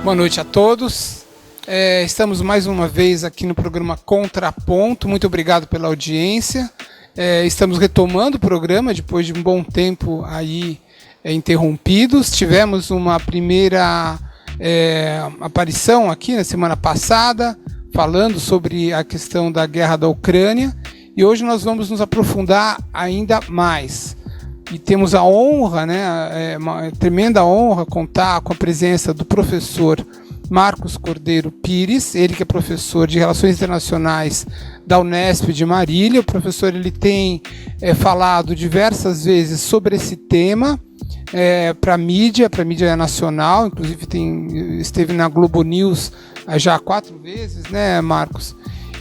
Boa noite a todos. Estamos mais uma vez aqui no programa Contraponto. Muito obrigado pela audiência. Estamos retomando o programa depois de um bom tempo aí interrompidos. Tivemos uma primeira aparição aqui na semana passada, falando sobre a questão da guerra da Ucrânia. E hoje nós vamos nos aprofundar ainda mais. E temos a honra, uma tremenda honra, contar com a presença do professor Marcos Cordeiro Pires, ele que é professor de Relações Internacionais da Unesp de Marília. O professor ele tem falado diversas vezes sobre esse tema para a mídia nacional, inclusive esteve na Globo News já 4 vezes, né, Marcos?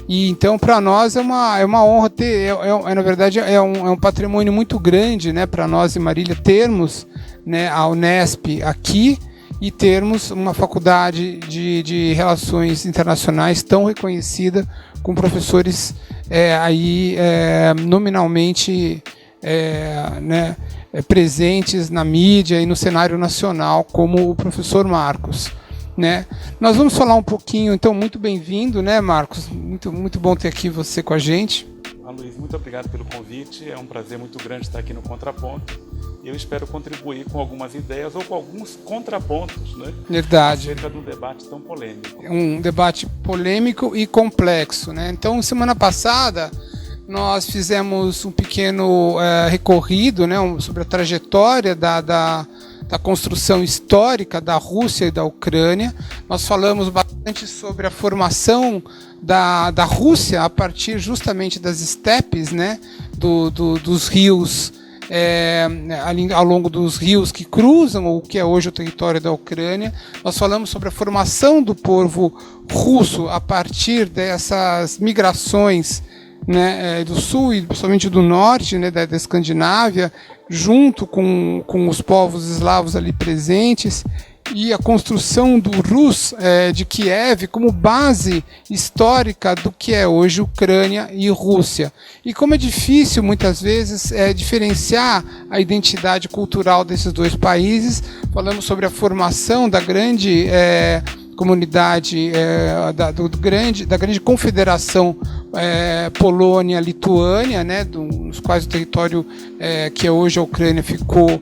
E então para nós é uma honra ter, na verdade é um patrimônio muito grande, né, para nós em Marília termos, né, a Unesp aqui e termos uma faculdade de Relações Internacionais tão reconhecida, com professores nominalmente presentes na mídia e no cenário nacional, como o professor Marcos. Né? Nós vamos falar um pouquinho, então, muito bem-vindo, né, Marcos? Muito bom ter aqui você com a gente. Luiz, muito obrigado pelo convite, é um prazer muito grande estar aqui no Contraponto e eu espero contribuir com algumas ideias ou com alguns contrapontos, né? Verdade. Acerca de um debate tão polêmico. Um debate polêmico e complexo, né? Então, semana passada, nós fizemos um pequeno recorrido, né, sobre a trajetória da construção histórica da Rússia e da Ucrânia. Nós falamos bastante sobre a formação da Rússia a partir justamente das estepes, né, dos rios, ali ao longo dos rios que cruzam o que é hoje o território da Ucrânia. Nós falamos sobre a formação do povo russo a partir dessas migrações, né, do sul e principalmente do norte, né, da Escandinávia, junto com os povos eslavos ali presentes, e a construção do Rus de Kiev como base histórica do que é hoje Ucrânia e Rússia. E como é difícil muitas vezes diferenciar a identidade cultural desses dois países, falamos sobre a formação da grande comunidade da grande confederação Polônia-Lituânia, né, dos quais o território que é hoje a Ucrânia ficou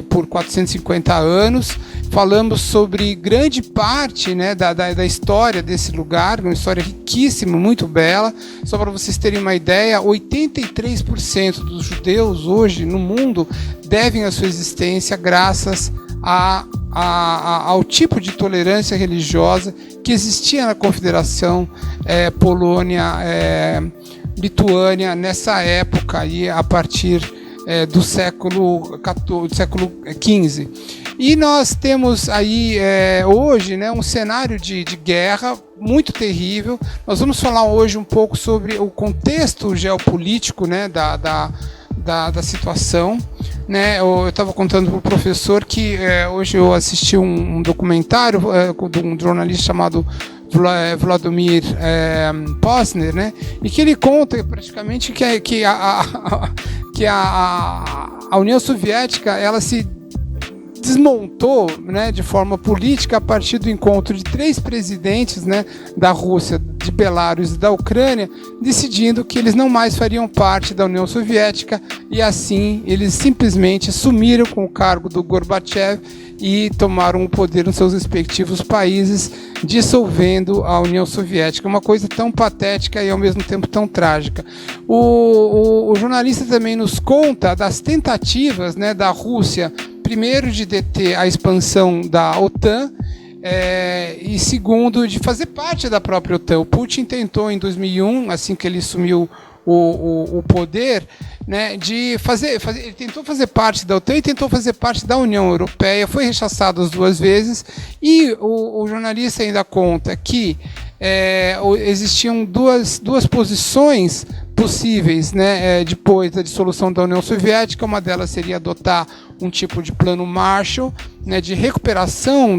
por 450 anos. Falamos sobre grande parte, né, da história desse lugar, uma história riquíssima, muito bela. Só para vocês terem uma ideia, 83% dos judeus hoje no mundo devem a sua existência graças ao tipo de tolerância religiosa que existia na Confederação Polônia-Lituânia nessa época, e a partir do século XV. E nós temos aí hoje, né, um cenário de guerra muito terrível. Nós vamos falar hoje um pouco sobre o contexto geopolítico, né, da situação. Né, eu estava contando para o professor que hoje eu assisti um documentário de um jornalista chamado Vladimir Posner, né, e que ele conta praticamente que a União Soviética ela se desmontou, né, de forma política a partir do encontro de 3 presidentes, né, da Rússia, de Belarus e da Ucrânia, decidindo que eles não mais fariam parte da União Soviética, e assim eles simplesmente sumiram com o cargo do Gorbachev e tomaram o poder nos seus respectivos países, dissolvendo a União Soviética. Uma coisa tão patética e ao mesmo tempo tão trágica. O jornalista também nos conta das tentativas, né, da Rússia, primeiro de deter a expansão da OTAN, e segundo de fazer parte da própria OTAN. O Putin tentou em 2001, assim que ele assumiu o poder, né, ele tentou fazer parte da OTAN e tentou fazer parte da União Europeia, foi rechaçado as 2 vezes, e o jornalista ainda conta que existiam duas posições possíveis, né, depois da dissolução da União Soviética. Uma delas seria adotar um tipo de plano Marshall, né, de recuperação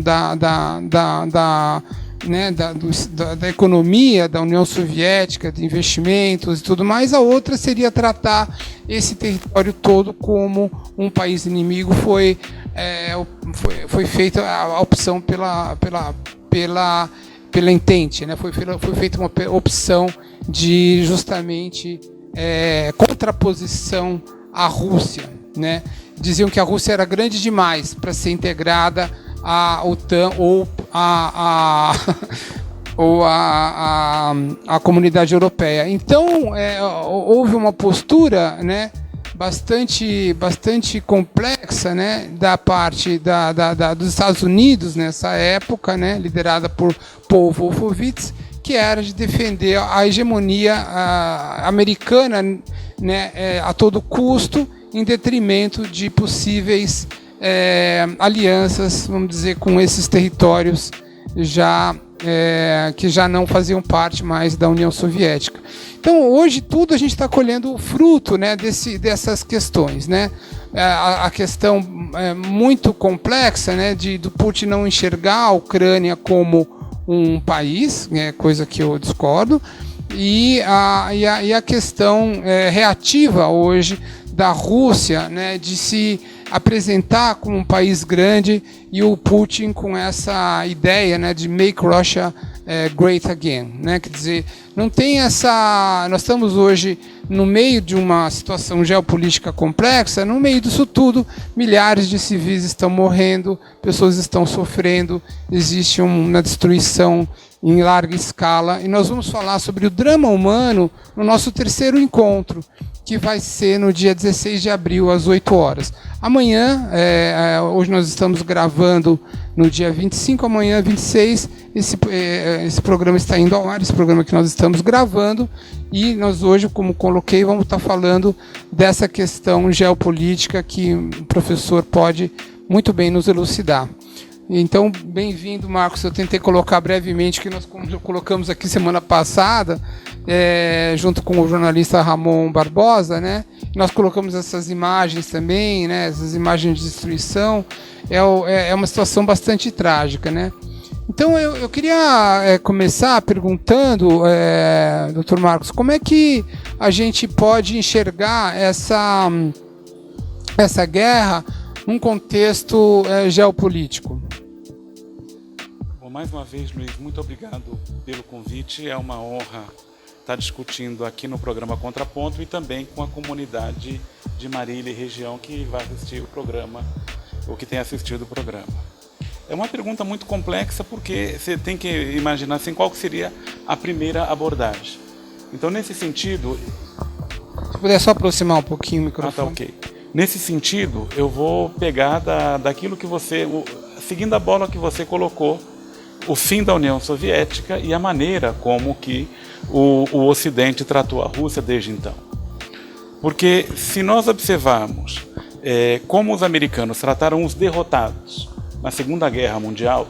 né, da economia da União Soviética, de investimentos e tudo mais. A outra seria tratar esse território todo como um país inimigo. Foi feita a opção pela Entente, né? Foi feita uma opção de justamente contraposição à Rússia, né? Diziam que a Rússia era grande demais para ser integrada à OTAN ou à comunidade europeia. Então, houve uma postura, né, bastante complexa, né, da parte dos Estados Unidos nessa época, né, liderada por Paul Wolfowitz, que era de defender a hegemonia americana, né, a todo custo, em detrimento de possíveis alianças, vamos dizer, com esses territórios que já não faziam parte mais da União Soviética. Então, hoje tudo a gente está colhendo o fruto, né, dessas questões, né? A questão muito complexa, né, do Putin não enxergar a Ucrânia como um país, coisa que eu discordo, e a questão reativa hoje da Rússia, né, de se apresentar como um país grande, e o Putin com essa ideia, né, de make Russia great again, né? Quer dizer, não tem essa. Nós estamos hoje no meio de uma situação geopolítica complexa. No meio disso tudo, milhares de civis estão morrendo, pessoas estão sofrendo, existe uma destruição em larga escala, e nós vamos falar sobre o drama humano no nosso terceiro encontro, que vai ser no dia 16 de abril, às 8 horas. Amanhã, hoje nós estamos gravando no dia 25, amanhã, 26, esse programa está indo ao ar, esse programa que nós estamos gravando, e nós hoje, como coloquei, vamos estar falando dessa questão geopolítica que o professor pode muito bem nos elucidar. Então, bem-vindo, Marcos. Eu tentei colocar brevemente que nós colocamos aqui semana passada, junto com o jornalista Ramon Barbosa, né? Nós colocamos essas imagens também, né? Essas imagens de destruição. É uma situação bastante trágica, né? Então, eu queria começar perguntando, Dr. Marcos, como é que a gente pode enxergar essa guerra num contexto geopolítico? Bom, mais uma vez, Luiz, muito obrigado pelo convite. É uma honra estar discutindo aqui no programa Contraponto e também com a comunidade de Marília e região que vai assistir o programa, ou que tem assistido o programa. É uma pergunta muito complexa porque você tem que imaginar assim, qual seria a primeira abordagem. Então, nesse sentido... Se puder só aproximar um pouquinho o microfone. Ah, tá, ok. Nesse sentido, eu vou pegar daquilo que você... seguindo a bola que você colocou, o fim da União Soviética e a maneira como que o Ocidente tratou a Rússia desde então. Porque se nós observarmos como os americanos trataram os derrotados na Segunda Guerra Mundial,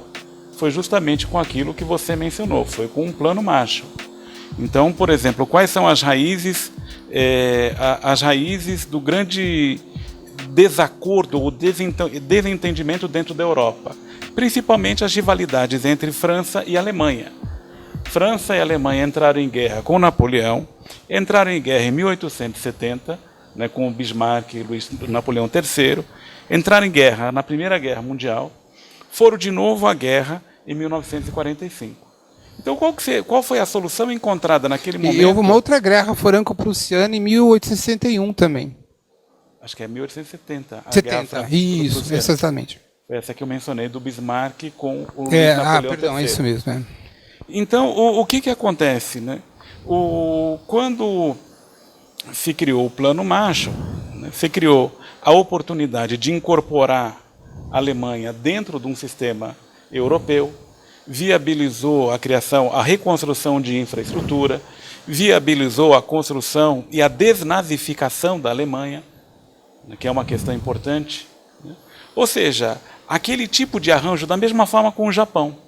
foi justamente com aquilo que você mencionou, foi com um plano Marshall. Então, por exemplo, quais são as raízes do grande desacordo ou desentendimento dentro da Europa? Principalmente as rivalidades entre França e Alemanha. França e Alemanha entraram em guerra com Napoleão, entraram em guerra em 1870, né, com Bismarck e Napoleão III, entraram em guerra na Primeira Guerra Mundial, foram de novo à guerra em 1945. Então, qual foi a solução encontrada naquele momento? E houve uma outra guerra franco-prussiana em 1861 também. Acho que é 1870. 70, isso, exatamente. Foi essa que eu mencionei, do Bismarck com o Napoleão perdão, III. é isso mesmo. Então, o que acontece, né? Quando se criou o Plano Marshall, né, se criou a oportunidade de incorporar a Alemanha dentro de um sistema europeu, viabilizou a reconstrução de infraestrutura, viabilizou a construção e a desnazificação da Alemanha, né, que é uma questão importante, né? Ou seja, aquele tipo de arranjo, da mesma forma com o Japão,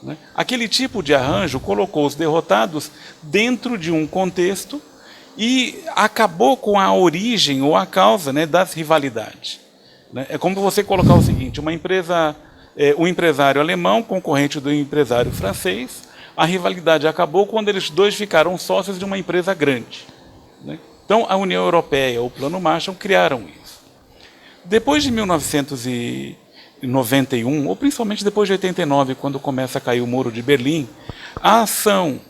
né? Aquele tipo de arranjo colocou os derrotados dentro de um contexto e acabou com a origem ou a causa, né, das rivalidades. Né? É como você colocar o seguinte: uma empresa o empresário alemão, concorrente do empresário francês. A rivalidade acabou quando eles dois ficaram sócios de uma empresa grande, né? Então, a União Europeia, o Plano Marshall, criaram isso. Depois de 1991, ou principalmente depois de 89, quando começa a cair o Muro de Berlim, a ação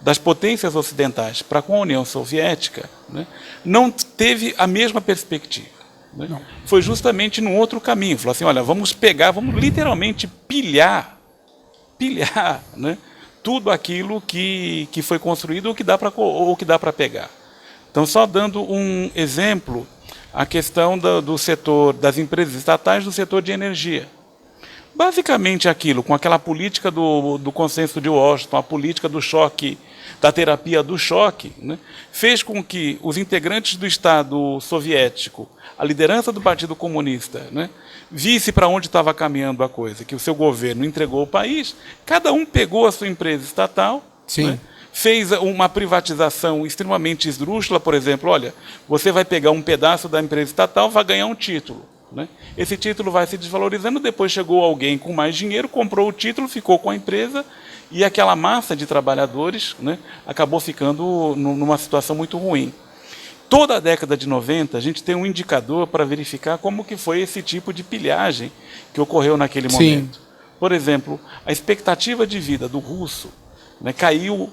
das potências ocidentais para com a União Soviética, né, não teve a mesma perspectiva. Né? Foi justamente num outro caminho. Falou assim, olha, vamos literalmente pilhar, né, tudo aquilo que foi construído ou que dá para pegar. Então, só dando um exemplo, a questão do setor das empresas estatais do setor de energia. Basicamente aquilo, com aquela política do consenso de Washington, a política do choque, da terapia do choque, né, fez com que os integrantes do Estado soviético, a liderança do Partido Comunista, né, visse para onde estava caminhando a coisa, que o seu governo entregou o país, cada um pegou a sua empresa estatal, né, fez uma privatização extremamente esdrúxula, por exemplo, olha, você vai pegar um pedaço da empresa estatal, vai ganhar um título. Né? Esse título vai se desvalorizando, depois chegou alguém com mais dinheiro, comprou o título, ficou com a empresa, e aquela massa de trabalhadores, né, acabou ficando numa situação muito ruim. Toda a década de 90, a gente tem um indicador para verificar como que foi esse tipo de pilhagem que ocorreu naquele momento. Por exemplo, a expectativa de vida do russo, né, caiu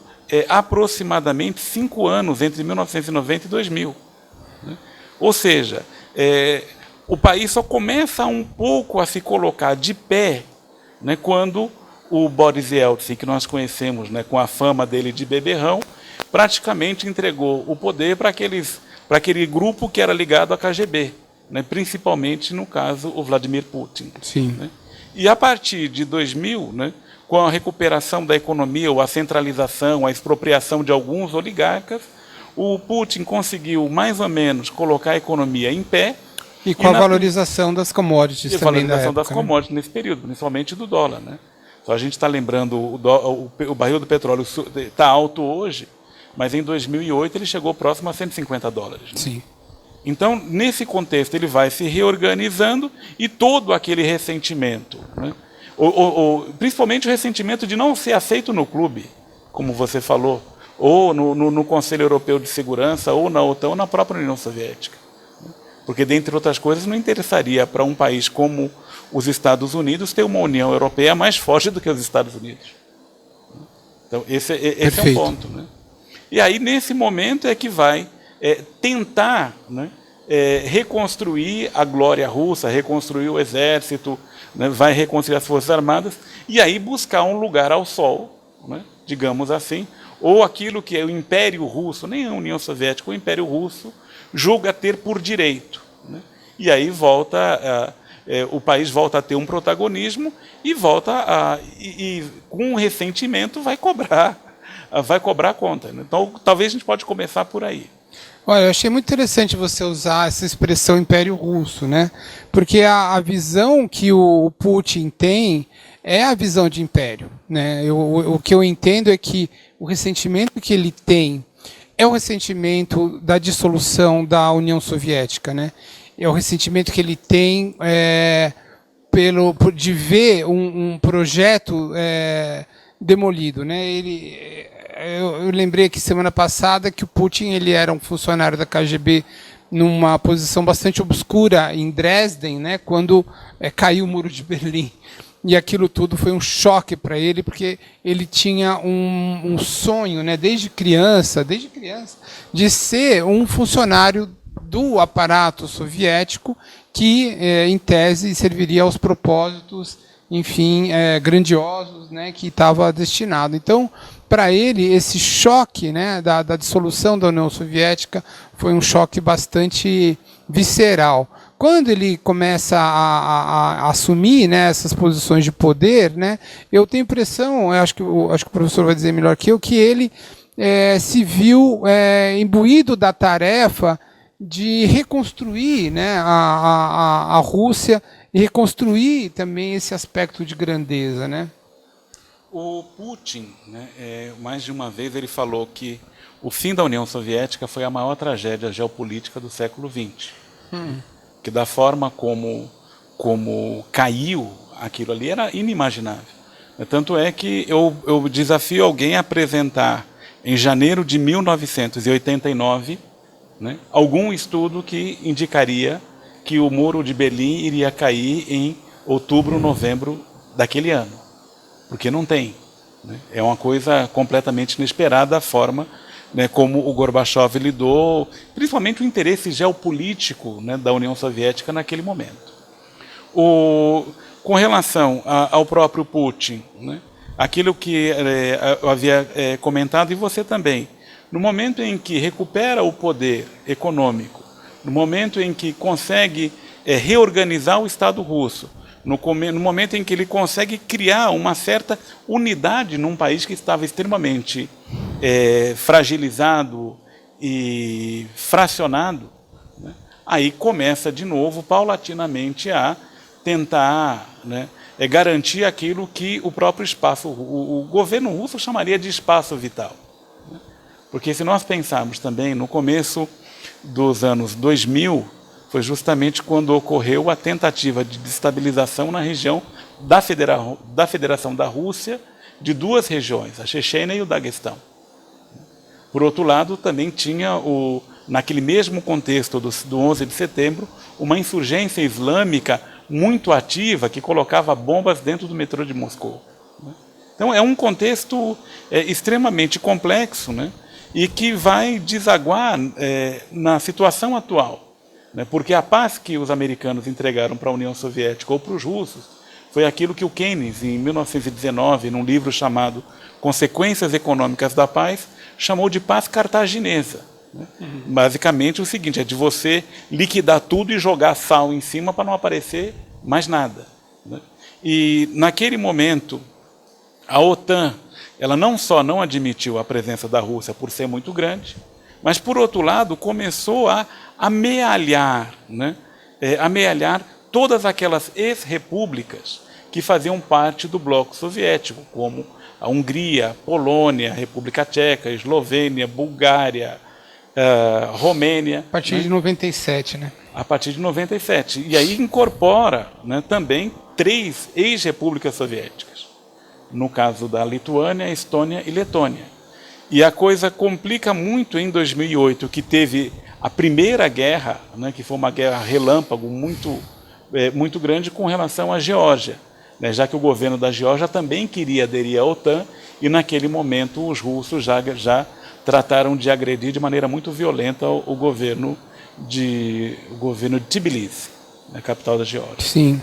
aproximadamente 5 anos entre 1990 e 2000. Né? Ou seja, o país só começa um pouco a se colocar de pé, né, quando o Boris Yeltsin, que nós conhecemos, né, com a fama dele de beberrão, praticamente entregou o poder para aquele grupo que era ligado à KGB, né, principalmente, no caso, o Vladimir Putin. Né? E a partir de 2000, né, com a recuperação da economia, ou a centralização, a expropriação de alguns oligarcas, o Putin conseguiu, mais ou menos, colocar a economia em pé. E com a valorização das commodities também. A valorização das commodities nesse período, principalmente do dólar. Né? Então, a gente está lembrando, o barril do petróleo está alto hoje, mas em 2008 ele chegou próximo a $150. Né? Sim. Então, nesse contexto, ele vai se reorganizando e todo aquele ressentimento, né? Principalmente o ressentimento de não ser aceito no clube, como você falou, ou no Conselho Europeu de Segurança, ou na OTAN, ou na própria União Soviética. Porque, dentre outras coisas, não interessaria para um país como os Estados Unidos ter uma União Europeia mais forte do que os Estados Unidos. Então, esse é um ponto. Né? E aí, nesse momento, é que vai tentar, né, reconstruir a glória russa, reconstruir o exército, né, vai reconstruir as Forças Armadas, e aí buscar um lugar ao sol, né, digamos assim, ou aquilo que é o Império Russo, nem a União Soviética, o Império Russo, julga ter por direito. Né? E aí o país volta a ter um protagonismo e com um ressentimento vai cobrar a conta. Né? Então, talvez a gente pode começar por aí. Olha, eu achei muito interessante você usar essa expressão Império Russo, né? Porque a visão que o Putin tem é a visão de império, né? O que eu entendo é que o ressentimento que ele tem é o ressentimento da dissolução da União Soviética, né? É o ressentimento que ele tem de ver um projeto demolido, né? Eu lembrei aqui semana passada que o Putin ele era um funcionário da KGB numa posição bastante obscura em Dresden, né? Quando caiu o Muro de Berlim. E aquilo tudo foi um choque para ele, porque ele tinha um sonho, né, desde criança, de ser um funcionário do aparato soviético que, em tese, serviria aos propósitos, enfim, grandiosos, né, que estava destinado. Então, para ele, esse choque, né, da dissolução da União Soviética foi um choque bastante visceral. Quando ele começa a assumir, né, essas posições de poder, né, eu tenho a impressão, acho que o professor vai dizer melhor que eu, que ele se viu imbuído da tarefa de reconstruir, né, a Rússia e reconstruir também esse aspecto de grandeza. Né? O Putin, né, mais de uma vez, ele falou que o fim da União Soviética foi a maior tragédia geopolítica do século XX. Que da forma como caiu aquilo ali era inimaginável. Tanto é que eu desafio alguém a apresentar, em janeiro de 1989, né, algum estudo que indicaria que o Muro de Berlim iria cair em outubro, novembro daquele ano. Porque não tem. Né? É uma coisa completamente inesperada a forma, né, como o Gorbachev lidou, principalmente o interesse geopolítico, né, da União Soviética naquele momento. Com relação ao próprio Putin, né, aquilo que eu havia comentado, e você também, no momento em que recupera o poder econômico, no momento em que consegue reorganizar o Estado russo, no momento em que ele consegue criar uma certa unidade num país que estava extremamente fragilizado e fracionado, né, aí começa de novo, paulatinamente, a tentar, né, garantir aquilo que o próprio espaço, o governo russo chamaria de espaço vital. Né? Porque se nós pensarmos também no começo dos anos 2000, foi justamente quando ocorreu a tentativa de destabilização na região da Federação da Rússia, de duas regiões, a Chechênia e o Daguestão. Por outro lado, também tinha, naquele mesmo contexto do 11 de setembro, uma insurgência islâmica muito ativa que colocava bombas dentro do metrô de Moscou. Então é um contexto extremamente complexo, né, e que vai desaguar na situação atual. Né, porque a paz que os americanos entregaram para a União Soviética ou para os russos foi aquilo que o Keynes, em 1919, num livro chamado Consequências Econômicas da Paz, chamou de paz cartaginesa. Né? Basicamente o seguinte, é de você liquidar tudo e jogar sal em cima para não aparecer mais nada. Né? E naquele momento, a OTAN, ela não só não admitiu a presença da Rússia por ser muito grande, mas por outro lado começou a amealhar, né? Amealhar todas aquelas ex-repúblicas que faziam parte do bloco soviético, como a Hungria, Polônia, República Tcheca, Eslovênia, Bulgária, Romênia. A partir de 97, né? A partir de 97. E aí incorpora, né, também 3 ex-repúblicas soviéticas. No caso da Lituânia, Estônia e Letônia. E a coisa complica muito em 2008, que teve a primeira guerra, né, que foi uma guerra relâmpago muito grande com relação à Geórgia, né, já que o governo da Geórgia também queria aderir à OTAN, e naquele momento os russos já trataram de agredir de maneira muito violenta o governo de Tbilisi, a capital da Geórgia. Sim.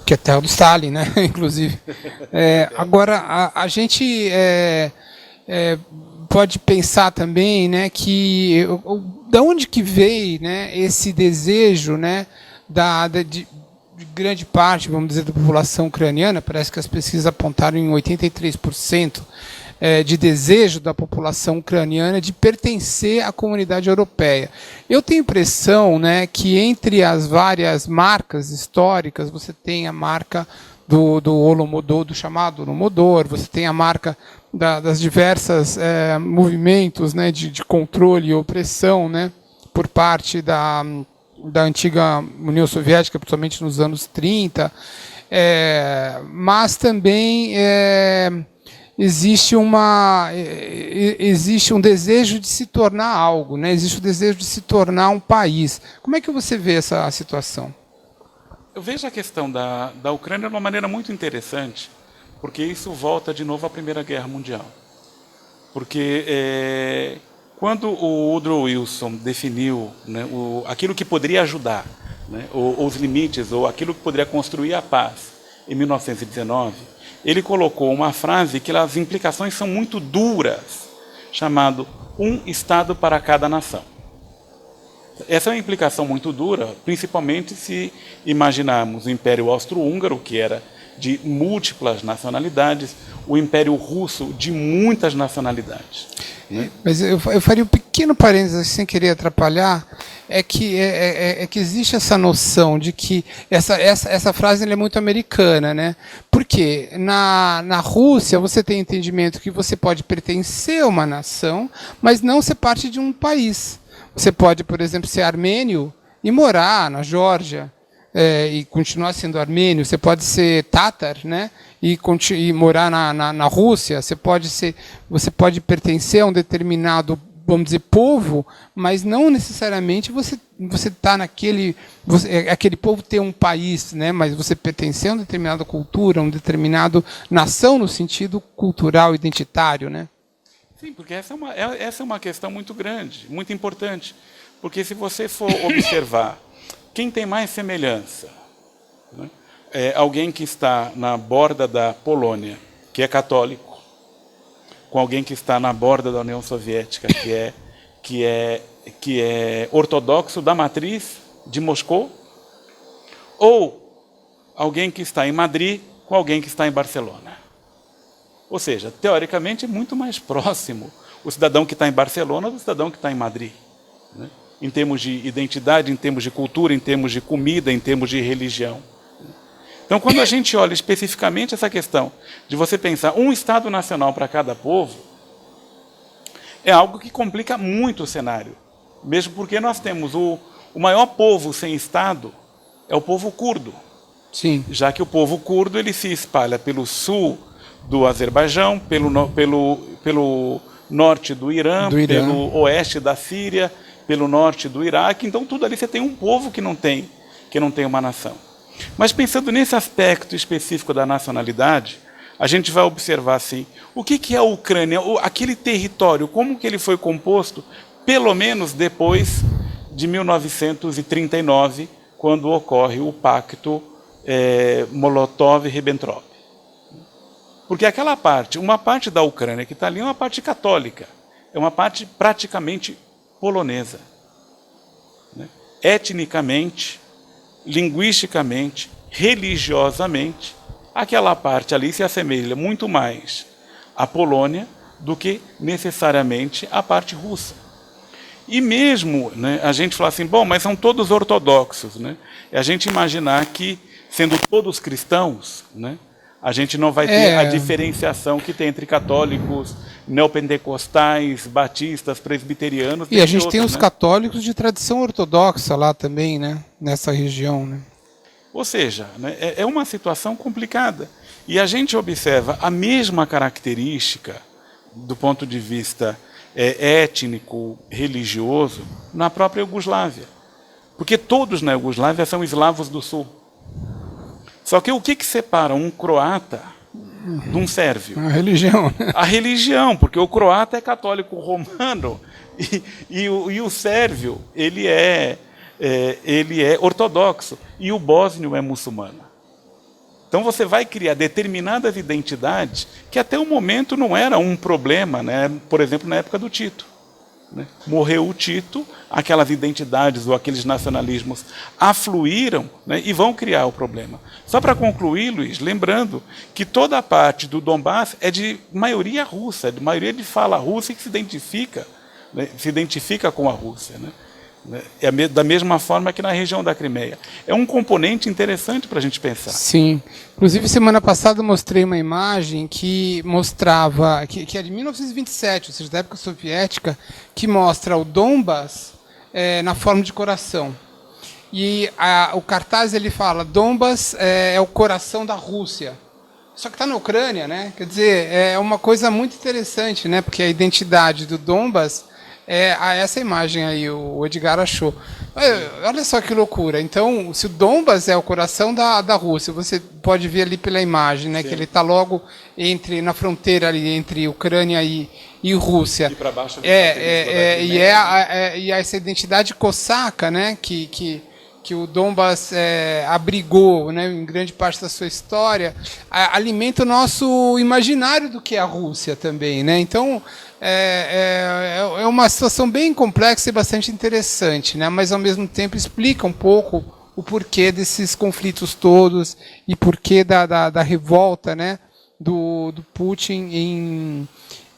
Que é terra do Stalin, né? Inclusive. Agora, a gente pode pensar também, né, que da onde que veio, né, esse desejo, né, de grande parte, vamos dizer, da população ucraniana. Parece que as pesquisas apontaram em 83% de desejo da população ucraniana de pertencer à comunidade europeia. Eu tenho a impressão, né, que entre as várias marcas históricas, você tem a marca do Holodomor, do chamado Holodomor, você tem a marca das diversas movimentos, né, de controle e opressão, né, por parte da antiga União Soviética, principalmente nos anos 30, mas também existe um desejo de se tornar algo, né? Existe o desejo de se tornar um país. Como é que você vê essa situação? Eu vejo a questão da Ucrânia de uma maneira muito interessante, porque isso volta de novo à Primeira Guerra Mundial. Porque quando o Woodrow Wilson definiu, né, aquilo que poderia ajudar, né, os limites, ou aquilo que poderia construir a paz, em 1919, ele colocou uma frase que as implicações são muito duras, chamado um Estado para cada nação. Essa é uma implicação muito dura, principalmente se imaginarmos o Império Austro-Húngaro, que era de múltiplas nacionalidades, o Império Russo de muitas nacionalidades. Né? Mas eu faria um pequeno parênteses, sem querer atrapalhar, que existe essa noção de que essa frase ela é muito americana, né? Porque na Rússia você tem entendimento que você pode pertencer a uma nação, mas não ser parte de um país. Você pode, por exemplo, ser armênio e morar na Geórgia, e continuar sendo armênio, você pode ser tátar, né? E morar na Rússia, você pode pertencer a um determinado, vamos dizer, povo, mas não necessariamente você está aquele povo ter um país, né? Mas você pertencer a uma determinada cultura, a uma determinada nação no sentido cultural, identitário, né? Sim, porque essa é uma questão muito grande, muito importante. Porque se você for observar quem tem mais semelhança, né? Alguém que está na borda da Polônia, que é católico, com alguém que está na borda da União Soviética, que é ortodoxo da matriz de Moscou, ou alguém que está em Madrid com alguém que está em Barcelona. Ou seja, teoricamente é muito mais próximo o cidadão que está em Barcelona do cidadão que está em Madrid, né? Em termos de identidade, em termos de cultura, em termos de comida, em termos de religião. Então, quando a gente olha especificamente essa questão de você pensar um Estado nacional para cada povo, é algo que complica muito o cenário. Mesmo porque nós temos o maior povo sem Estado, é o povo curdo. Sim. Já que o povo curdo ele se espalha pelo sul do Azerbaijão, pelo norte do Irã, pelo oeste da Síria, pelo norte do Iraque. Então, tudo ali você tem um povo que não tem uma nação. Mas pensando nesse aspecto específico da nacionalidade, a gente vai observar assim, o que é a Ucrânia, aquele território, como que ele foi composto, pelo menos depois de 1939, quando ocorre o pacto Molotov-Ribbentrop. Porque aquela parte, uma parte da Ucrânia que está ali é uma parte católica, é uma parte praticamente polonesa, né? Etnicamente, linguisticamente, religiosamente, aquela parte ali se assemelha muito mais à Polônia do que necessariamente à parte russa. E mesmo, né, a gente fala assim, bom, mas são todos ortodoxos, né? E a gente imaginar que, sendo todos cristãos, né, a gente não vai ter a diferenciação que tem entre católicos, neopentecostais, batistas, presbiterianos. E a gente tem os católicos de tradição ortodoxa lá também, né? Nessa região, né? Ou seja, né, é uma situação complicada. E a gente observa a mesma característica do ponto de vista étnico, religioso, na própria Iugoslávia. Porque todos na Iugoslávia são eslavos do sul. Só que o que separa um croata de um sérvio? A religião. A religião, porque o croata é católico romano e o sérvio ele é ortodoxo e o bósnio é muçulmano. Então você vai criar determinadas identidades que até o momento não era um problema, né? Por exemplo, na época do Tito, né? Morreu o Tito, aquelas identidades ou aqueles nacionalismos afluíram, né? E vão criar o problema. Só para concluir, Luiz, lembrando que toda a parte do Donbass é de maioria russa, de maioria de fala russa e que se identifica, né? Se identifica com a Rússia, né? É da mesma forma que na região da Crimeia. É um componente interessante para a gente pensar. Sim. Inclusive, semana passada eu mostrei uma imagem que mostrava, que é de 1927, ou seja, da época soviética, que mostra o Donbass na forma de coração. E o cartaz ele fala, Donbass é o coração da Rússia. Só que está na Ucrânia, né? Quer dizer, é uma coisa muito interessante, né? Porque a identidade do Donbass essa imagem aí, o Edgar achou. Olha só que loucura. Então, se o Donbass é o coração da Rússia, você pode ver ali pela imagem, né, que ele está logo na fronteira ali entre Ucrânia e Rússia. E para baixo e essa identidade cosaca, né, que o Donbass abrigou, né, em grande parte da sua história, alimenta o nosso imaginário do que é a Rússia também, né? Então é uma situação bem complexa e bastante interessante, né? Mas ao mesmo tempo explica um pouco o porquê desses conflitos todos e porquê da revolta, né, do Putin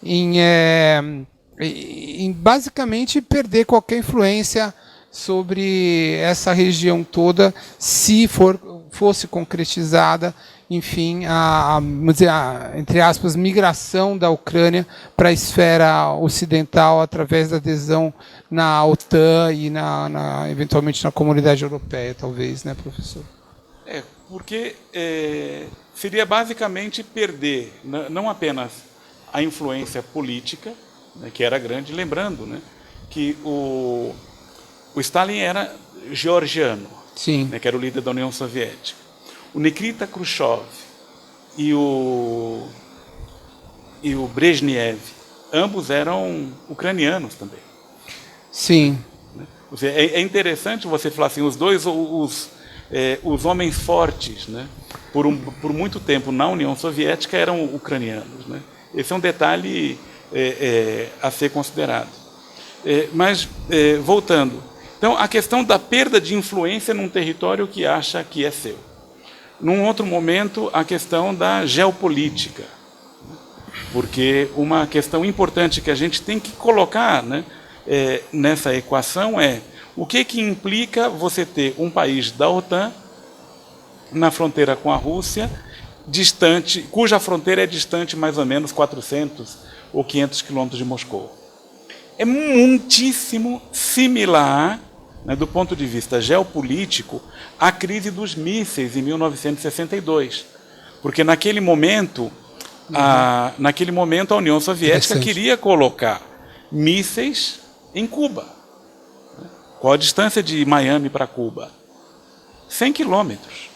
em basicamente perder qualquer influência sobre essa região toda, se fosse concretizada enfim, vamos dizer, entre aspas, migração da Ucrânia para a esfera ocidental através da adesão na OTAN e eventualmente na comunidade europeia, talvez, né, professor? Porque seria basicamente perder não apenas a influência política, né, que era grande, lembrando, né, que o Stalin era georgiano, né, que era o líder da União Soviética. O Nikita Khrushchev e o Brezhnev, ambos eram ucranianos também. Sim. É interessante você falar assim, os homens fortes, né, por muito tempo na União Soviética eram ucranianos, né? Esse é um detalhe a ser considerado. Mas, voltando, então, a questão da perda de influência num território que acha que é seu. Num outro momento, a questão da geopolítica, porque uma questão importante que a gente tem que colocar, né, nessa equação é o que implica você ter um país da OTAN na fronteira com a Rússia, distante, cuja fronteira é distante mais ou menos 400 ou 500 quilômetros de Moscou. É muitíssimo similar, né, do ponto de vista geopolítico, à crise dos mísseis em 1962. Porque naquele momento a União Soviética queria colocar mísseis em Cuba. Qual a distância de Miami para Cuba? 100 quilômetros.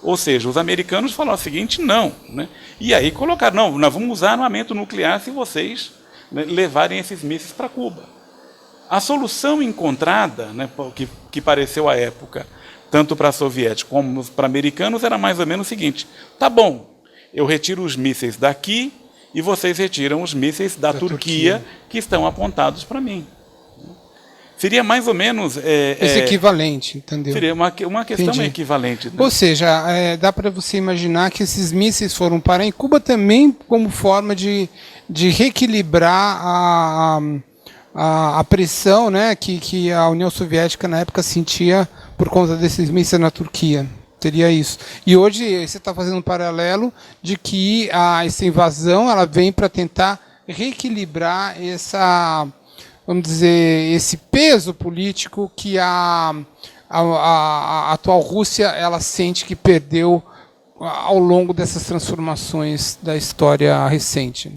Ou seja, os americanos falaram o seguinte, não. Né? E aí colocaram, não, nós vamos usar armamento nuclear se vocês, né, levarem esses mísseis para Cuba. A solução encontrada, né, que pareceu à época, tanto para soviéticos como para americanos, era mais ou menos o seguinte, tá bom, eu retiro os mísseis daqui e vocês retiram os mísseis da Turquia que estão apontados para mim. Seria mais ou menos... esse equivalente, entendeu? Seria uma questão equivalente. Né? Ou seja, dá para você imaginar que esses mísseis foram parar em Cuba também como forma de reequilibrar a pressão, né, que a União Soviética na época sentia por conta desses mísseis na Turquia. Seria isso. E hoje você está fazendo um paralelo de que essa invasão ela vem para tentar reequilibrar vamos dizer, esse peso político que a atual Rússia ela sente que perdeu ao longo dessas transformações da história recente.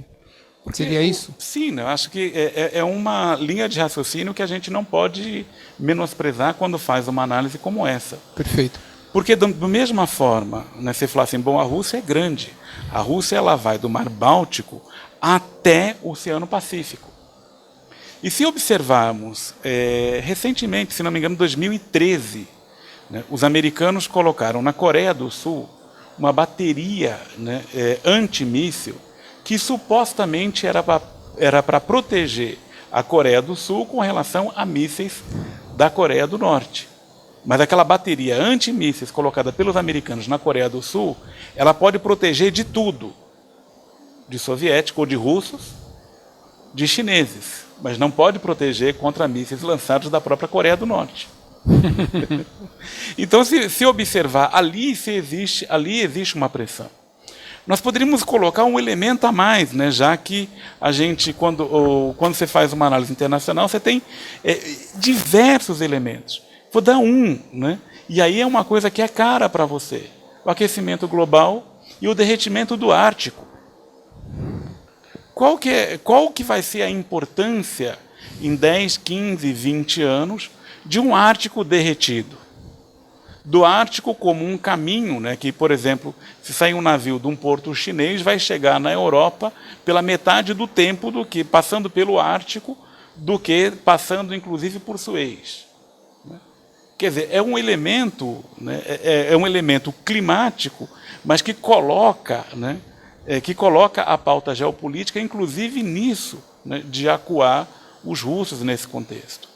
Seria isso? Sim, eu acho que é uma linha de raciocínio que a gente não pode menosprezar quando faz uma análise como essa. Perfeito. Porque da mesma forma, né, você fala assim, bom, a Rússia é grande. A Rússia ela vai do Mar Báltico até o Oceano Pacífico. E se observarmos, recentemente, se não me engano, em 2013, né, os americanos colocaram na Coreia do Sul uma bateria, né, antimíssil que supostamente era para proteger a Coreia do Sul com relação a mísseis da Coreia do Norte. Mas aquela bateria antimísseis colocada pelos americanos na Coreia do Sul, ela pode proteger de tudo, de soviéticos ou de russos, de chineses, mas não pode proteger contra mísseis lançados da própria Coreia do Norte. Então, se observar, ali existe uma pressão. Nós poderíamos colocar um elemento a mais, né, já que a gente, quando você faz uma análise internacional, você tem diversos elementos. Vou dar um, né, e aí é uma coisa que é cara para você. O aquecimento global e o derretimento do Ártico. Qual que vai ser a importância em 10, 15, 20 anos de um Ártico derretido? Do Ártico como um caminho, né, que, por exemplo, se sair um navio de um porto chinês, vai chegar na Europa pela metade do tempo do que passando pelo Ártico, do que passando, inclusive, por Suez. Quer dizer, é um elemento, né, é um elemento climático, mas que coloca, né, a pauta geopolítica, inclusive nisso, né, de acuar os russos nesse contexto.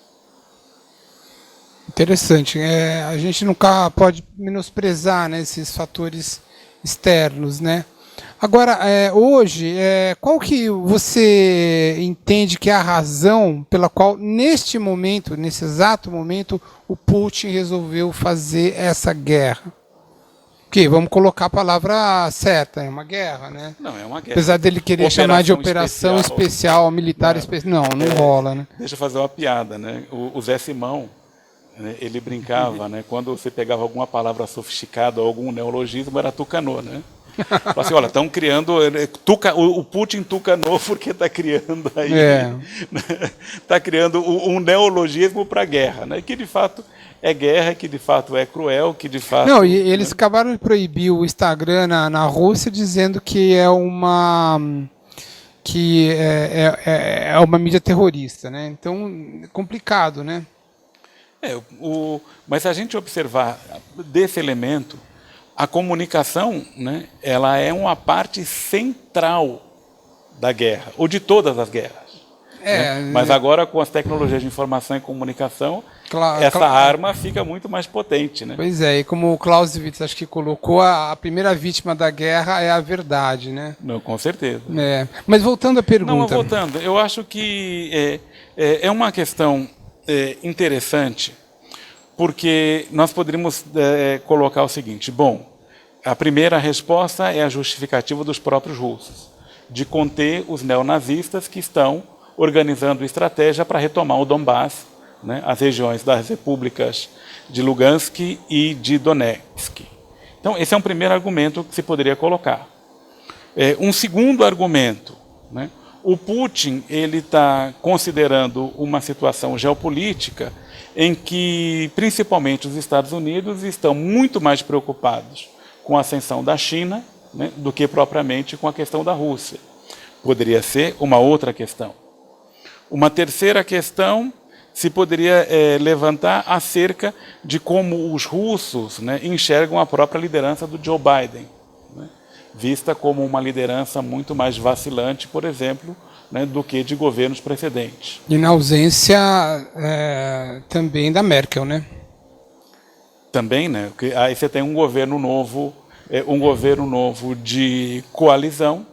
Interessante. A gente nunca pode menosprezar, né, esses fatores externos, né? Agora, hoje, qual que você entende que é a razão pela qual, neste momento, nesse exato momento, o Putin resolveu fazer essa guerra? Que vamos colocar a palavra certa, é uma guerra, né? Não, é uma guerra. Apesar dele querer chamar de operação especial militar especial. Não rola, né? Deixa eu fazer uma piada, né? O Zé Simão, né, ele brincava, né? Quando você pegava alguma palavra sofisticada ou algum neologismo, era tucanô, né? Fala assim, olha, estão criando, o Putin tucanou porque está criando aí, está criando um neologismo para a guerra, né? Que de fato é guerra, que de fato é cruel, que de fato... Não, e eles acabaram de proibir o Instagram na Rússia, dizendo que é uma mídia terrorista, né? Então, é complicado, né? Mas se a gente observar desse elemento, a comunicação, né, ela é uma parte central da guerra, ou de todas as guerras. Mas agora, com as tecnologias de informação e comunicação, essa arma fica muito mais potente. Né? Pois é, e como o Clausewitz acho que colocou, a primeira vítima da guerra é a verdade. Né? Não, com certeza. Mas voltando à pergunta... Não, voltando, eu acho que é uma questão interessante, porque nós poderíamos colocar o seguinte, bom, a primeira resposta é a justificativa dos próprios russos, de conter os neonazistas que estão organizando estratégia para retomar o Donbass, né, as regiões das repúblicas de Lugansk e de Donetsk. Então, esse é um primeiro argumento que se poderia colocar. Um segundo argumento, né, o Putin ele está considerando uma situação geopolítica em que, principalmente, os Estados Unidos estão muito mais preocupados com a ascensão da China, né, do que propriamente com a questão da Rússia. Poderia ser uma outra questão. Uma terceira questão se poderia levantar acerca de como os russos, né, enxergam a própria liderança do Joe Biden, né, vista como uma liderança muito mais vacilante, por exemplo, né, do que de governos precedentes. E na ausência também da Merkel, né? Também, né? Porque aí você tem um governo novo de coalizão,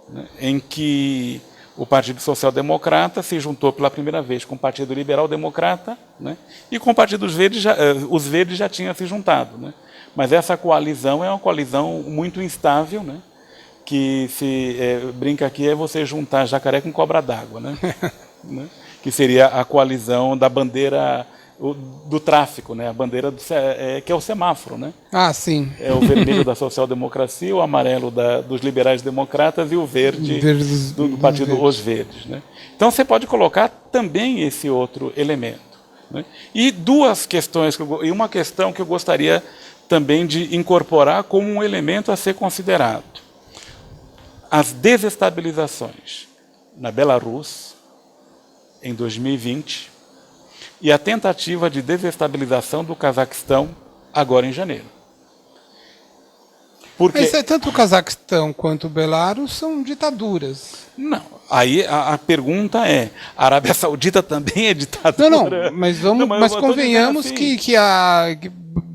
né, em que o Partido Social Democrata se juntou pela primeira vez com o Partido Liberal Democrata, né, e com o Partido dos Verdes, os Verdes já tinham se juntado. Né? Mas essa coalizão é uma coalizão muito instável, né? Que se brinca aqui é você juntar jacaré com cobra d'água, né? Que seria a coalizão da bandeira do tráfico, né? A bandeira que é o semáforo, né? Ah, sim. É o vermelho da social-democracia, o amarelo dos liberais-democratas e o verde do partido Os Verdes, né? Então você pode colocar também esse outro elemento, né? E duas questões, e uma questão que eu gostaria também de incorporar como um elemento a ser considerado. As desestabilizações na Belarus, em 2020, e a tentativa de desestabilização do Cazaquistão, agora em janeiro. Porque... Mas tanto o Cazaquistão quanto o Belarus são ditaduras. Não, aí a pergunta é, a Arábia Saudita também é ditadura? Não, mas convenhamos assim, que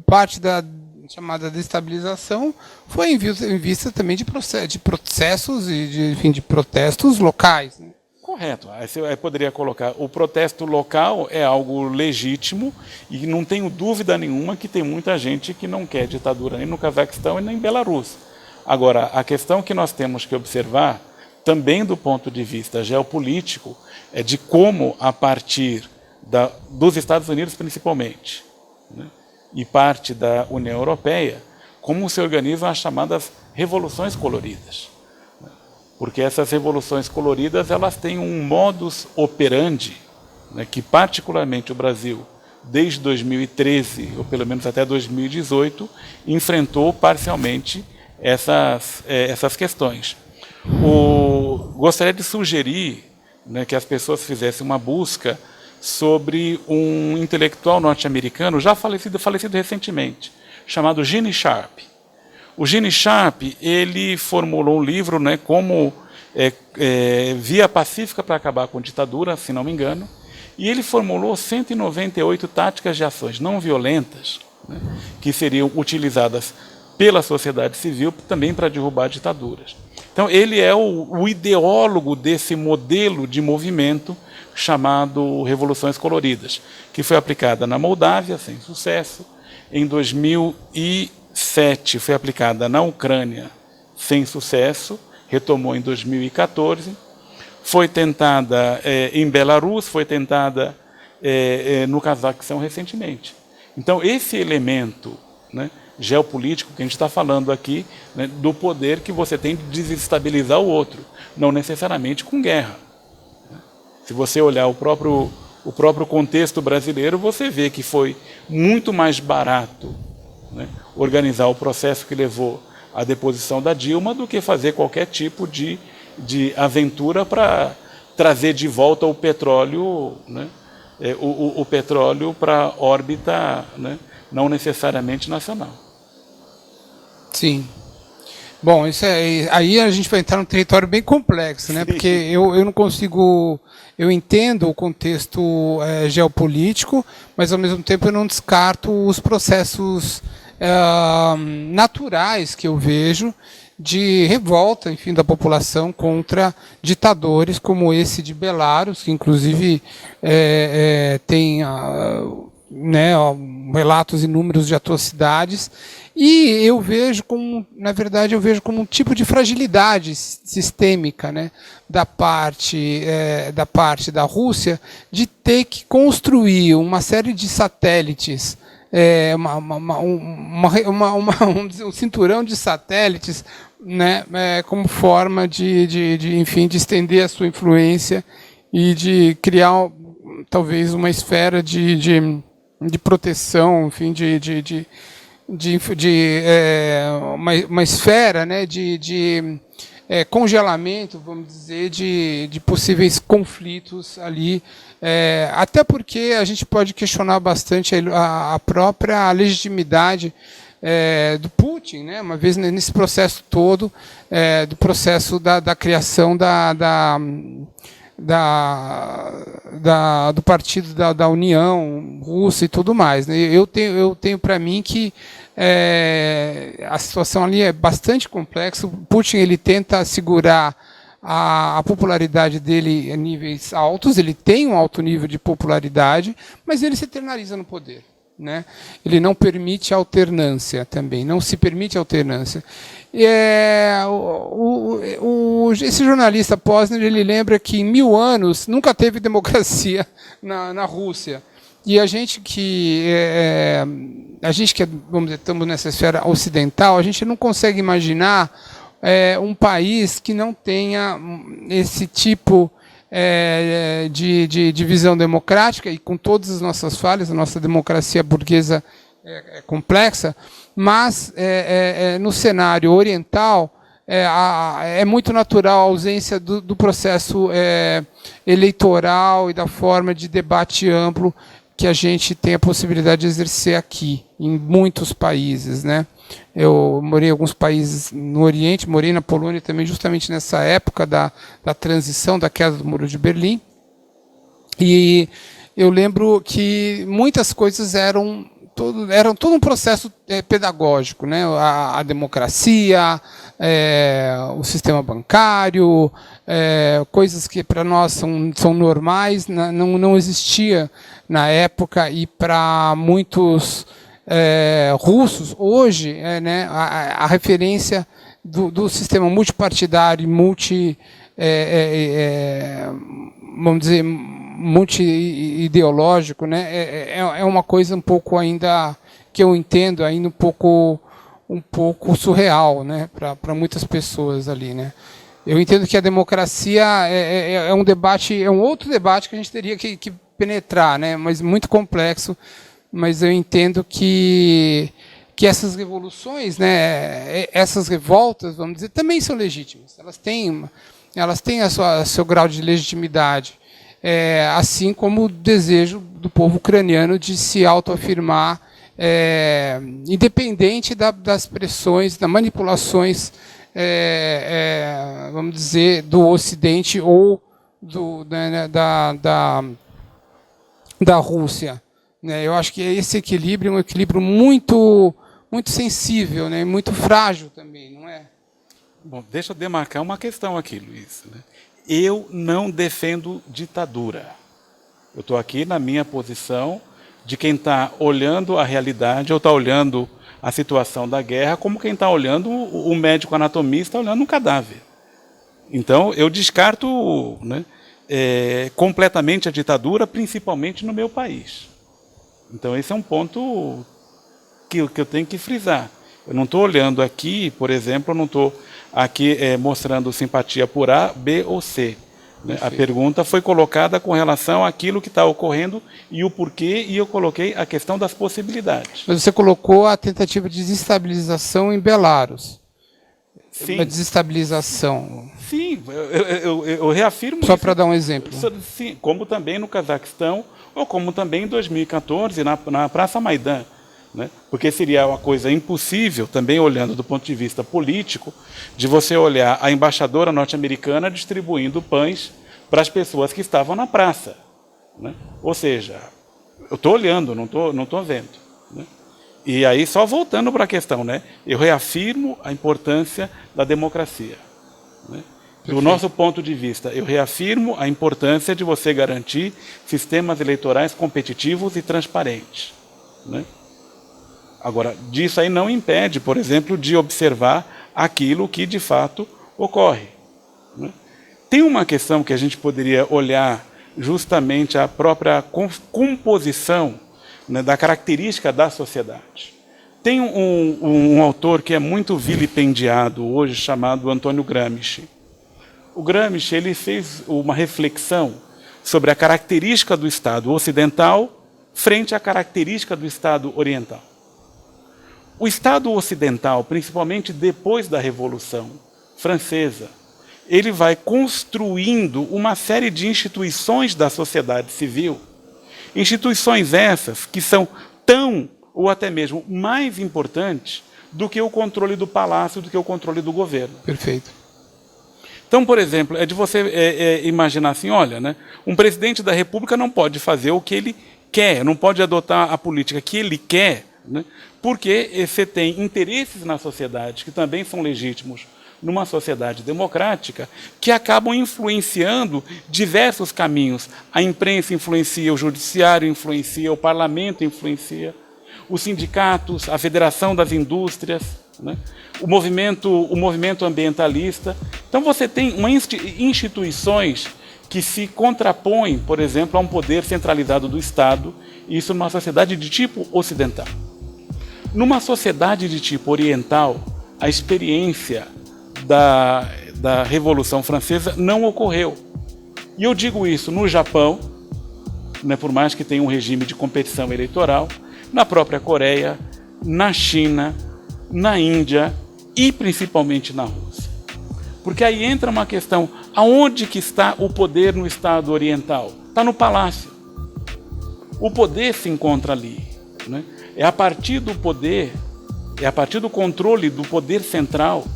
parte da chamada destabilização foi em vista também de processos e de protestos locais. Né? Correto. Aí você poderia colocar, o protesto local é algo legítimo e não tenho dúvida nenhuma que tem muita gente que não quer ditadura nem no Cazaquistão e nem em Belarus. Agora, a questão que nós temos que observar, também do ponto de vista geopolítico, é de como, a partir dos Estados Unidos principalmente, né, e parte da União Europeia, como se organizam as chamadas revoluções coloridas. Porque essas revoluções coloridas elas têm um modus operandi, né, que particularmente o Brasil, desde 2013, ou pelo menos até 2018, enfrentou parcialmente essas questões. Gostaria de sugerir, né, que as pessoas fizessem uma busca sobre um intelectual norte-americano, já falecido recentemente, chamado Gene Sharp. O Gene Sharp, ele formulou um livro, né, como via pacífica para acabar com a ditadura, se não me engano, e ele formulou 198 táticas de ações não violentas, né, que seriam utilizadas pela sociedade civil também para derrubar ditaduras. Então, ele é o ideólogo desse modelo de movimento chamado Revoluções Coloridas, que foi aplicada na Moldávia, sem sucesso, em 2000 e 2007 foi aplicada na Ucrânia sem sucesso, retomou em 2014, foi tentada em Belarus, foi tentada no Cazaquistão recentemente. Então, esse elemento, né, geopolítico que a gente está falando aqui, né, do poder que você tem de desestabilizar o outro, não necessariamente com guerra. Se você olhar o próprio contexto brasileiro, você vê que foi muito mais barato, né, organizar o processo que levou à deposição da Dilma do que fazer qualquer tipo de aventura para trazer de volta o petróleo, né, o petróleo para a órbita, né, não necessariamente nacional. Sim. Bom, isso aí a gente vai entrar num território bem complexo, né? Porque eu não consigo... Eu entendo o contexto geopolítico, mas ao mesmo tempo eu não descarto os processos naturais que eu vejo de revolta, enfim, da população contra ditadores como esse de Belarus, que inclusive tem né, relatos inúmeros de atrocidades. E eu vejo como, na verdade, um tipo de fragilidade sistêmica, né, da parte da Rússia, de ter que construir uma série de satélites, um cinturão de satélites, né, como forma enfim, de estender a sua influência e de criar talvez uma esfera de proteção, enfim, uma esfera, né, de congelamento, vamos dizer, de possíveis conflitos ali, até porque a gente pode questionar bastante a própria legitimidade do Putin, né, uma vez nesse processo todo, do processo da criação do partido da União Russa e tudo mais, né? Eu tenho para mim que a situação ali é bastante complexa. O Putin ele tenta segurar a popularidade dele a níveis altos, ele tem um alto nível de popularidade, mas ele se eternaliza no poder, né? Ele não permite alternância também, não se permite alternância. Esse jornalista Posner, ele lembra que em 1000 anos nunca teve democracia na Rússia. E a gente que vamos dizer, estamos nessa esfera ocidental, a gente não consegue imaginar um país que não tenha esse tipo de visão democrática, e com todas as nossas falhas, a nossa democracia burguesa é complexa, mas no cenário oriental é muito natural a ausência do processo eleitoral e da forma de debate amplo que a gente tem a possibilidade de exercer aqui, em muitos países, né? Eu morei em alguns países no Oriente, morei na Polônia também, justamente nessa época da transição, da queda do Muro de Berlim, e eu lembro que muitas coisas eram todo um processo pedagógico, né? A democracia, o sistema bancário, coisas que para nós são normais, não existia na época, e para muitos russos hoje, né, a referência do sistema multipartidário, vamos dizer, multi-ideológico, né, é uma coisa um pouco ainda, que eu entendo, ainda um pouco surreal, né, para muitas pessoas ali, né. Eu entendo que a democracia é um debate, é um outro debate que a gente teria que penetrar, né, mas muito complexo. Mas eu entendo que essas revoluções, né, essas revoltas, vamos dizer, também são legítimas. Elas têm seu grau de legitimidade, assim como o desejo do povo ucraniano de se autoafirmar, independente das pressões, das manipulações, vamos dizer, do Ocidente ou da Rússia. Eu acho que esse equilíbrio é um equilíbrio muito, muito sensível, né? Muito frágil também, não é? Bom, deixa eu demarcar uma questão aqui, Luiz, né? Eu não defendo ditadura. Eu estou aqui na minha posição de quem está olhando a realidade ou está olhando a situação da guerra como quem está olhando o médico anatomista olhando um cadáver. Então, eu descarto, né, completamente a ditadura, principalmente no meu país. Então, esse é um ponto que eu tenho que frisar. Eu não estou olhando aqui, por exemplo, eu não estou aqui mostrando simpatia por A, B ou C. Né? A pergunta foi colocada com relação àquilo que está ocorrendo e o porquê, e eu coloquei a questão das possibilidades. Mas você colocou a tentativa de desestabilização em Belarus. Sim. Uma desestabilização. Sim, eu reafirmo Só para dar um exemplo. Sim, como também no Cazaquistão, ou como também em 2014 na Praça Maidan. Né? Porque seria uma coisa impossível, também olhando do ponto de vista político, de você olhar a embaixadora norte-americana distribuindo pães para as pessoas que estavam na praça. Né? Ou seja, eu estou olhando, não estou vendo. Né? E aí, só voltando para a questão, né? Eu reafirmo a importância da democracia. Né? Do nosso ponto de vista, eu reafirmo a importância de você garantir sistemas eleitorais competitivos e transparentes. Né? Agora, disso aí não impede, por exemplo, de observar aquilo que de fato ocorre. Né? Tem uma questão que a gente poderia olhar justamente a própria composição, né, da característica da sociedade. Tem um autor que é muito vilipendiado hoje, chamado Antônio Gramsci. O Gramsci ele fez uma reflexão sobre a característica do Estado ocidental frente à característica do Estado oriental. O Estado ocidental, principalmente depois da Revolução Francesa, ele vai construindo uma série de instituições da sociedade civil, instituições essas que são tão, ou até mesmo mais importantes do que o controle do palácio, do que o controle do governo. Perfeito. Então, por exemplo, é de você imaginar assim, olha, né, um presidente da República não pode fazer o que ele quer, não pode adotar a política que ele quer, né, porque você tem interesses na sociedade que também são legítimos numa sociedade democrática, que acabam influenciando diversos caminhos. A imprensa influencia, o judiciário influencia, o parlamento influencia, os sindicatos, a Federação das Indústrias, né? o movimento ambientalista. Então você tem instituições que se contrapõem, por exemplo, a um poder centralizado do Estado, isso numa sociedade de tipo ocidental. Numa sociedade de tipo oriental, a experiência da Revolução Francesa não ocorreu. E eu digo isso no Japão, né, por mais que tenha um regime de competição eleitoral, na própria Coreia, na China, na Índia e principalmente na Rússia. Porque aí entra uma questão, aonde que está o poder no Estado oriental? Está no palácio. O poder se encontra ali. Né? É a partir do poder, é a partir do controle do poder central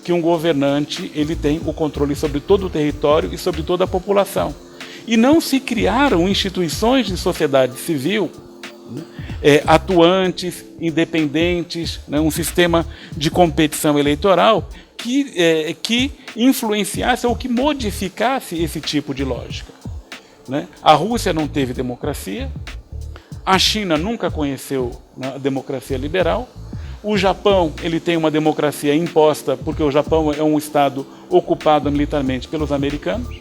que um governante ele tem o controle sobre todo o território e sobre toda a população. E não se criaram instituições de sociedade civil, né, atuantes, independentes, né, um sistema de competição eleitoral que influenciasse ou que modificasse esse tipo de lógica. Né? A Rússia não teve democracia, a China nunca conheceu, né, a democracia liberal. O Japão ele tem uma democracia imposta porque o Japão é um estado ocupado militarmente pelos americanos.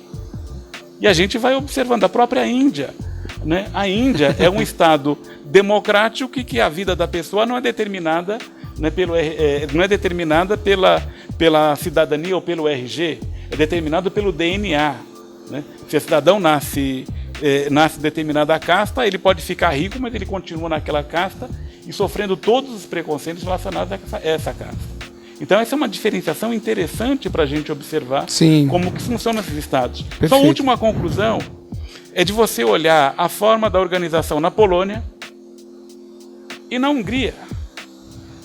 E a gente vai observando a própria Índia. Né? A Índia é um estado democrático que a vida da pessoa não é determinada, né, não é determinada pela cidadania ou pelo RG, é determinado pelo DNA. Né? Se o cidadão nasce determinada casta, ele pode ficar rico, mas ele continua naquela casta e sofrendo todos os preconceitos relacionados a essa casta. Então essa é uma diferenciação interessante para a gente observar. Sim. Como que funcionam esses estados. Perfeito. Então a última conclusão é de você olhar a forma da organização na Polônia e na Hungria,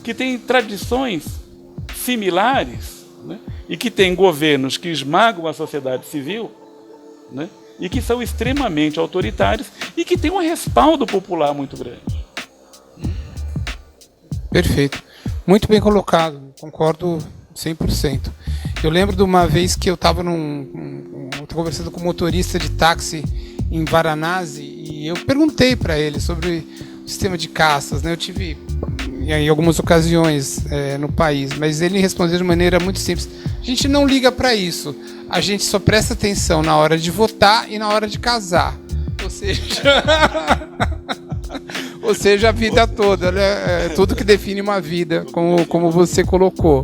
que tem tradições similares, né, e que tem governos que esmagam a sociedade civil, né, e que são extremamente autoritários e que têm um respaldo popular muito grande. Perfeito. Muito bem colocado. Concordo 100%. Eu lembro de uma vez que eu estava conversando com um motorista de táxi em Varanasi e eu perguntei para ele sobre o sistema de castas, né? Eu tive em algumas ocasiões no país, mas ele respondeu de maneira muito simples. A gente não liga para isso, a gente só presta atenção na hora de votar e na hora de casar. Ou seja, a vida toda, né? Tudo que define uma vida, como você colocou,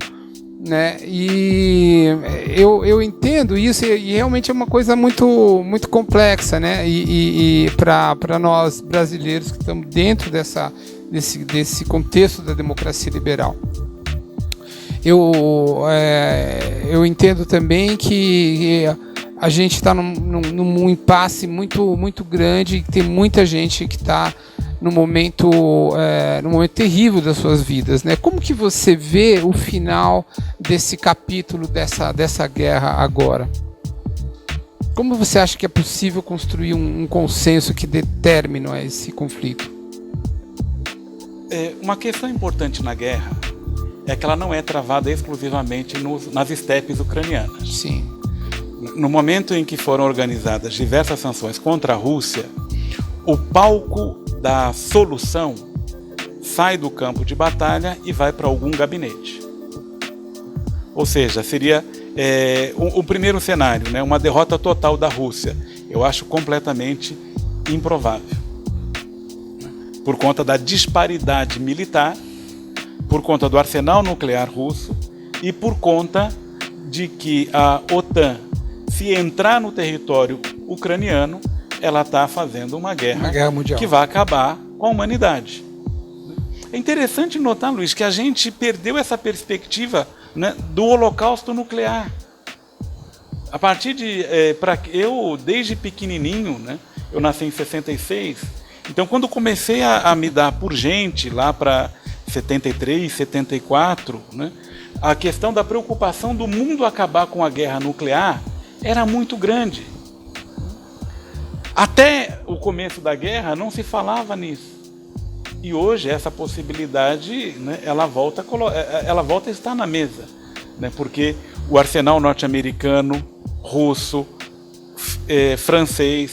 né? E eu entendo isso e realmente é uma coisa muito, muito complexa, né? E para nós brasileiros que estamos dentro desse contexto da democracia liberal. Eu entendo também que a gente está num impasse muito, muito grande e tem muita gente que está no momento terrível das suas vidas, né? Como que você vê o final desse capítulo dessa guerra agora? Como você acha que é possível construir um consenso que dê término a esse conflito? Uma questão importante na guerra é que ela não é travada exclusivamente nas estepes ucranianas. Sim. No momento em que foram organizadas diversas sanções contra a Rússia, o palco da solução sai do campo de batalha e vai para algum gabinete. Ou seja, seria o primeiro cenário, né, uma derrota total da Rússia. Eu acho completamente improvável. Por conta da disparidade militar, por conta do arsenal nuclear russo e por conta de que a OTAN, se entrar no território ucraniano, ela está fazendo uma guerra mundial que vai acabar com a humanidade. É interessante notar, Luiz, que a gente perdeu essa perspectiva, né, do holocausto nuclear. A partir de... eu, desde pequenininho, né, eu nasci em 66, então quando comecei a me dar por gente, lá para 73, 74, né, a questão da preocupação do mundo acabar com a guerra nuclear era muito grande. Até o começo da guerra não se falava nisso. E hoje essa possibilidade, né, ela volta a estar na mesa, né, porque o arsenal norte-americano, russo, francês,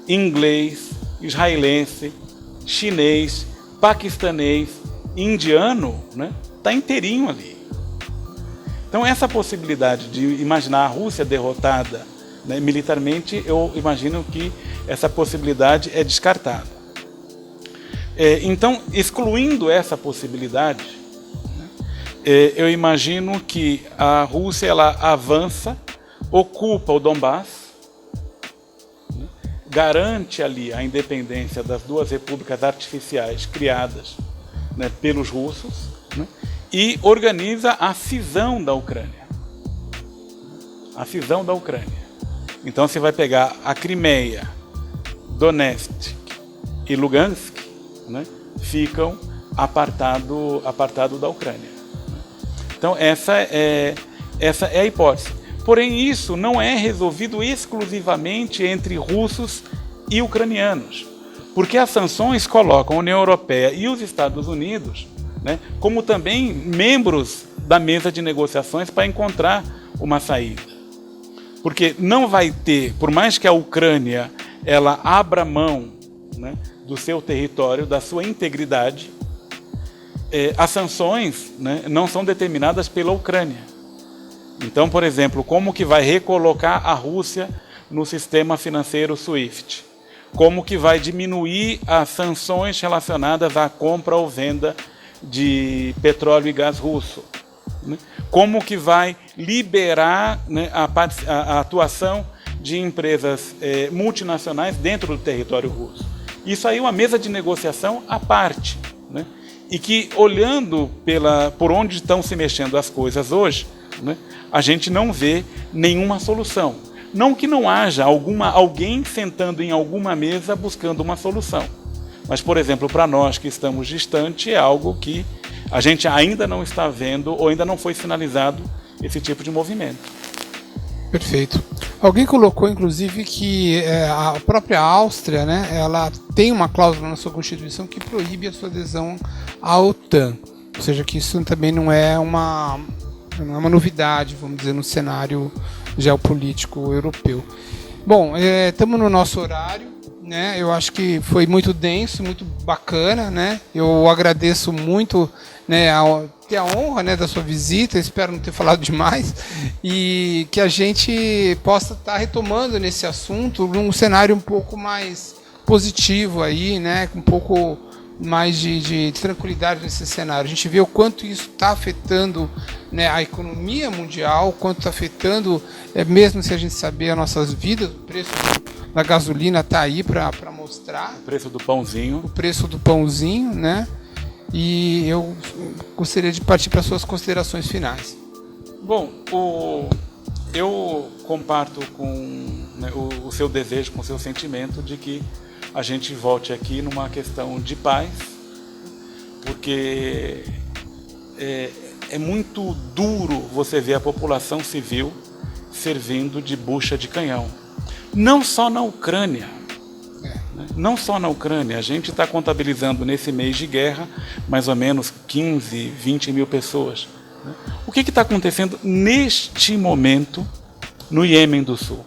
inglês, israelense, chinês, paquistanês, indiano, né, está inteirinho ali. Então essa possibilidade de imaginar a Rússia derrotada, né, militarmente, eu imagino que essa possibilidade é descartada. Então, excluindo essa possibilidade, né, eu imagino que a Rússia ela avança, ocupa o Donbass, né, garante ali a independência das duas repúblicas artificiais criadas, né, pelos russos, né, e organiza a cisão da Ucrânia. A cisão da Ucrânia. Então você vai pegar a Crimeia, Donetsk e Lugansk, né, ficam apartado da Ucrânia. Então essa é a hipótese. Porém isso não é resolvido exclusivamente entre russos e ucranianos, porque as sanções colocam a União Europeia e os Estados Unidos, né, como também membros da mesa de negociações para encontrar uma saída. Porque não vai ter, por mais que a Ucrânia ela abra mão, né, do seu território, da sua integridade, as sanções, né, não são determinadas pela Ucrânia. Então, por exemplo, como que vai recolocar a Rússia no sistema financeiro SWIFT? Como que vai diminuir as sanções relacionadas à compra ou venda de petróleo e gás russo? Como que vai liberar, né, a atuação de empresas multinacionais dentro do território russo? Isso aí é uma mesa de negociação à parte, né? E que, olhando por onde estão se mexendo as coisas hoje, né, a gente não vê nenhuma solução. Não que não haja alguém sentando em alguma mesa buscando uma solução. Mas, por exemplo, para nós que estamos distantes, é algo que a gente ainda não está vendo ou ainda não foi sinalizado esse tipo de movimento. Perfeito. Alguém colocou, inclusive, que a própria Áustria, né, ela tem uma cláusula na sua Constituição que proíbe a sua adesão à OTAN. Ou seja, que isso também não é uma novidade, vamos dizer, no cenário geopolítico europeu. Bom, estamos no nosso horário, né? Eu acho que foi muito denso, muito bacana, né? Eu agradeço muito, né, ter a honra, né, da sua visita, espero não ter falado demais, e que a gente possa estar retomando nesse assunto num cenário um pouco mais positivo aí, né, com um pouco mais de tranquilidade nesse cenário. A gente vê o quanto isso está afetando, né, a economia mundial, o quanto está afetando, mesmo se a gente saber as nossas vidas, o preço da gasolina está aí para mostrar. O preço do pãozinho. O preço do pãozinho, né? E eu gostaria de partir para as suas considerações finais. Bom, eu comparto com, né, o seu desejo, com o seu sentimento de que a gente volte aqui numa questão de paz, porque é muito duro você ver a população civil servindo de bucha de canhão. Não só na Ucrânia. Não só na Ucrânia. A gente está contabilizando nesse mês de guerra mais ou menos 15, 20 mil pessoas. O que está acontecendo neste momento no Iêmen do Sul?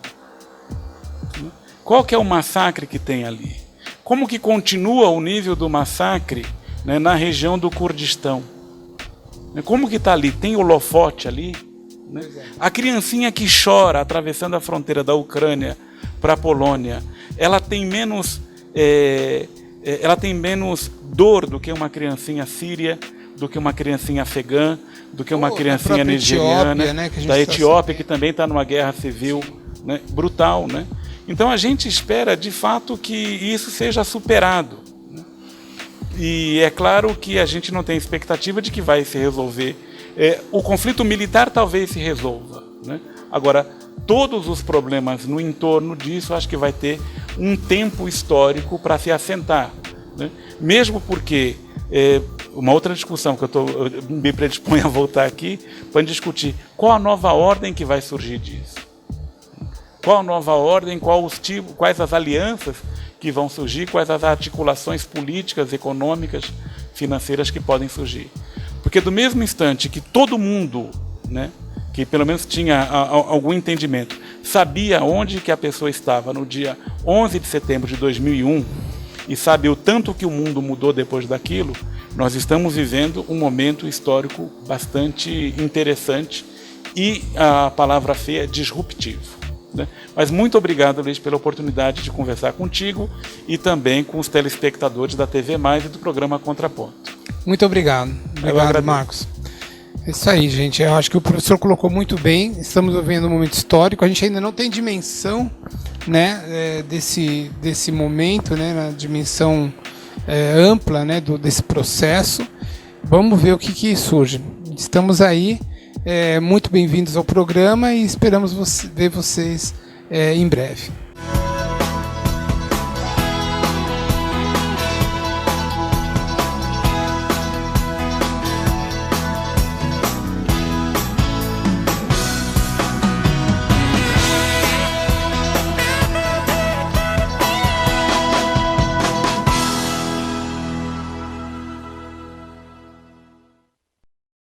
Qual que é o massacre que tem ali? Como que continua o nível do massacre, né, na região do Kurdistão? Como que está ali? Tem holofote ali? Né? A criancinha que chora atravessando a fronteira da Ucrânia para a Polônia, ela tem menos dor do que uma criancinha síria, do que uma criancinha afegã, do que uma criancinha nigeriana, Etiópia, né, da Etiópia, que também está numa guerra civil, né, brutal, né? Então a gente espera de fato que isso seja superado, né? E é claro que a gente não tem expectativa de que vai se resolver. O conflito militar talvez se resolva, né? Agora, todos os problemas no entorno disso acho que vai ter um tempo histórico para se assentar, né? Mesmo porque uma outra discussão que eu me predisponho a voltar aqui para discutir qual a nova ordem que vai surgir disso. Qual a nova ordem, quais as alianças que vão surgir, quais as articulações políticas, econômicas, financeiras que podem surgir. Porque do mesmo instante que todo mundo, né, que pelo menos tinha algum entendimento, sabia onde que a pessoa estava no dia 11 de setembro de 2001 e sabe o tanto que o mundo mudou depois daquilo, nós estamos vivendo um momento histórico bastante interessante e a palavra feia é disruptivo. Mas muito obrigado, Luiz, pela oportunidade de conversar contigo e também com os telespectadores da TV Mais e do programa Contraponto. Muito obrigado. Obrigado, Marcos. É isso aí, gente. Eu acho que o professor colocou muito bem. Estamos vivendo um momento histórico. A gente ainda não tem dimensão, né, desse momento, né, na dimensão ampla, né, desse processo. Vamos ver o que surge. Estamos aí. Muito bem-vindos ao programa e esperamos ver vocês em breve.